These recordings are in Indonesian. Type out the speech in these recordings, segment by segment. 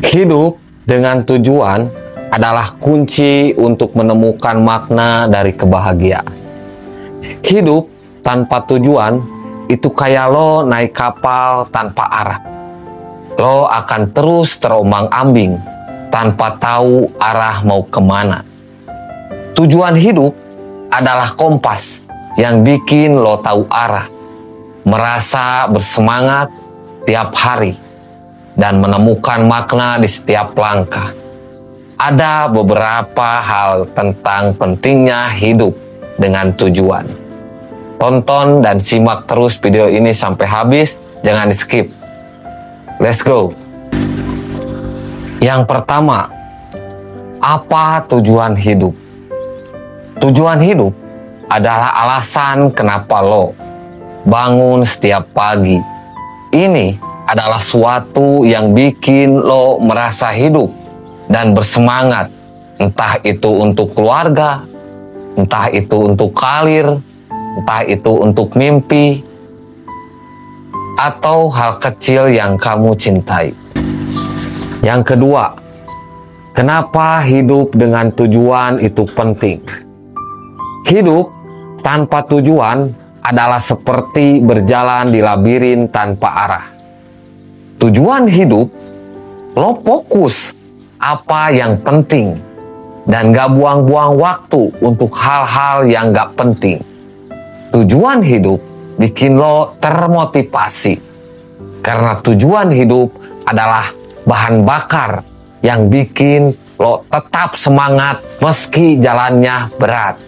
Hidup dengan tujuan adalah kunci untuk menemukan makna dari kebahagiaan. Hidup tanpa tujuan itu kayak lo naik kapal tanpa arah. Lo akan terus terombang-ambing tanpa tahu arah mau kemana. Tujuan hidup adalah kompas yang bikin lo tahu arah, merasa bersemangat tiap hari, dan menemukan makna di setiap langkah. Ada beberapa hal tentang pentingnya hidup dengan tujuan. Tonton dan simak terus video ini sampai habis, jangan di skip. Let's go. Yang pertama, apa tujuan hidup? Tujuan hidup adalah alasan kenapa lo bangun setiap pagi. Ini adalah suatu yang bikin lo merasa hidup dan bersemangat, entah itu untuk keluarga, entah itu untuk karir, entah itu untuk mimpi, atau hal kecil yang kamu cintai. Yang kedua, kenapa hidup dengan tujuan itu penting? Hidup tanpa tujuan adalah seperti berjalan di labirin tanpa arah. Tujuan hidup, lo fokus apa yang penting dan gak buang-buang waktu untuk hal-hal yang gak penting. Tujuan hidup bikin lo termotivasi karena tujuan hidup adalah bahan bakar yang bikin lo tetap semangat meski jalannya berat.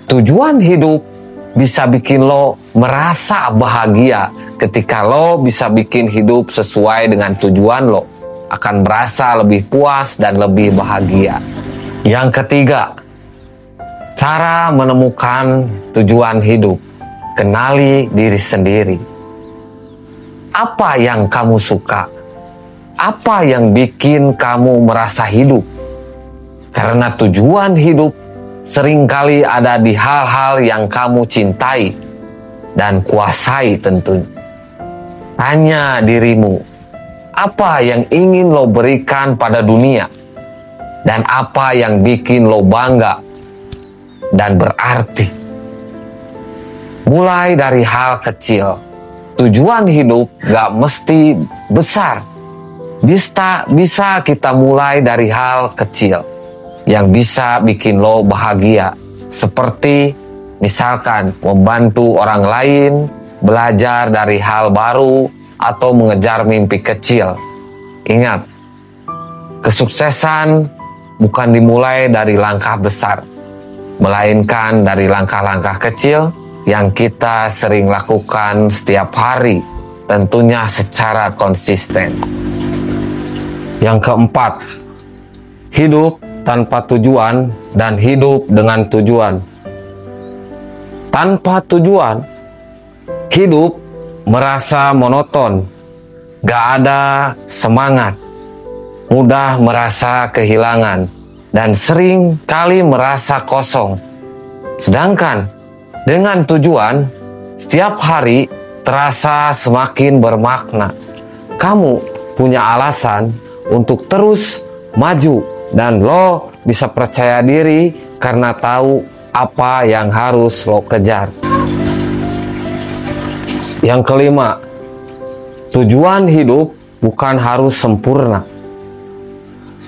Tujuan hidup bisa bikin lo merasa bahagia ketika lo bisa bikin hidup sesuai dengan tujuan lo. Akan merasa lebih puas dan lebih bahagia. Yang ketiga, cara menemukan tujuan hidup. Kenali diri sendiri. Apa yang kamu suka? Apa yang bikin kamu merasa hidup? Karena tujuan hidup seringkali ada di hal-hal yang kamu cintai dan kuasai tentunya. Tanya dirimu, apa yang ingin lo berikan pada dunia? Dan apa yang bikin lo bangga dan berarti? Mulai dari hal kecil. Tujuan hidup gak mesti besar. Bisa kita mulai dari hal kecil yang bisa bikin lo bahagia. Seperti misalkan membantu orang lain, belajar dari hal baru, atau mengejar mimpi kecil. Ingat, kesuksesan bukan dimulai dari langkah besar, melainkan dari langkah-langkah kecil yang kita sering lakukan setiap hari, tentunya secara konsisten. Yang keempat, hidup tanpa tujuan dan hidup dengan tujuan. Tanpa tujuan, hidup merasa monoton, gak ada semangat, mudah merasa kehilangan, dan sering kali merasa kosong. Sedangkan dengan tujuan, setiap hari terasa semakin bermakna. Kamu punya alasan untuk terus maju, dan lo bisa percaya diri karena tahu apa yang harus lo kejar. Yang kelima, tujuan hidup bukan harus sempurna.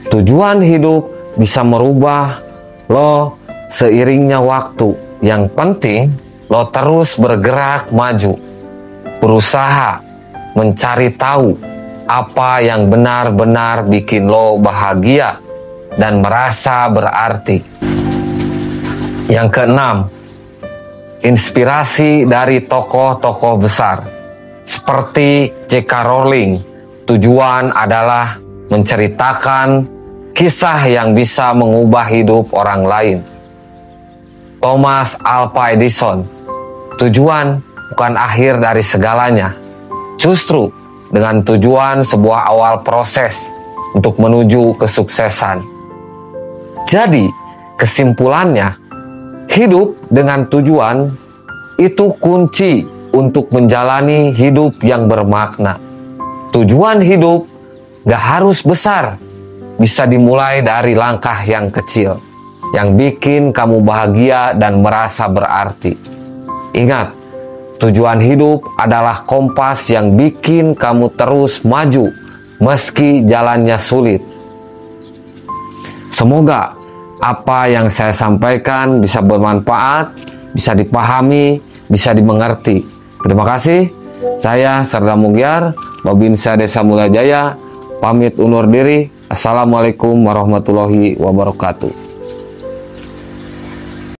Tujuan hidup bisa merubah lo seiringnya waktu. Yang penting lo terus bergerak maju, berusaha mencari tahu apa yang benar-benar bikin lo bahagia dan merasa berarti. Yang keenam, inspirasi dari tokoh-tokoh besar seperti J.K. Rowling. Tujuan adalah menceritakan kisah yang bisa mengubah hidup orang lain. Thomas Alva Edison, tujuan bukan akhir dari segalanya. Justru dengan tujuan sebuah awal proses untuk menuju kesuksesan. Jadi, kesimpulannya, hidup dengan tujuan itu kunci untuk menjalani hidup yang bermakna. Tujuan hidup gak harus besar. Bisa dimulai dari langkah yang kecil, yang bikin kamu bahagia dan merasa berarti. Ingat, tujuan hidup adalah kompas yang bikin kamu terus maju, meski jalannya sulit. Semoga apa yang saya sampaikan bisa bermanfaat, bisa dipahami, bisa dimengerti. Terima kasih. Saya Sardar Mugyar, Babinsa Desa Mulajaya, pamit undur diri. Assalamualaikum warahmatullahi wabarakatuh.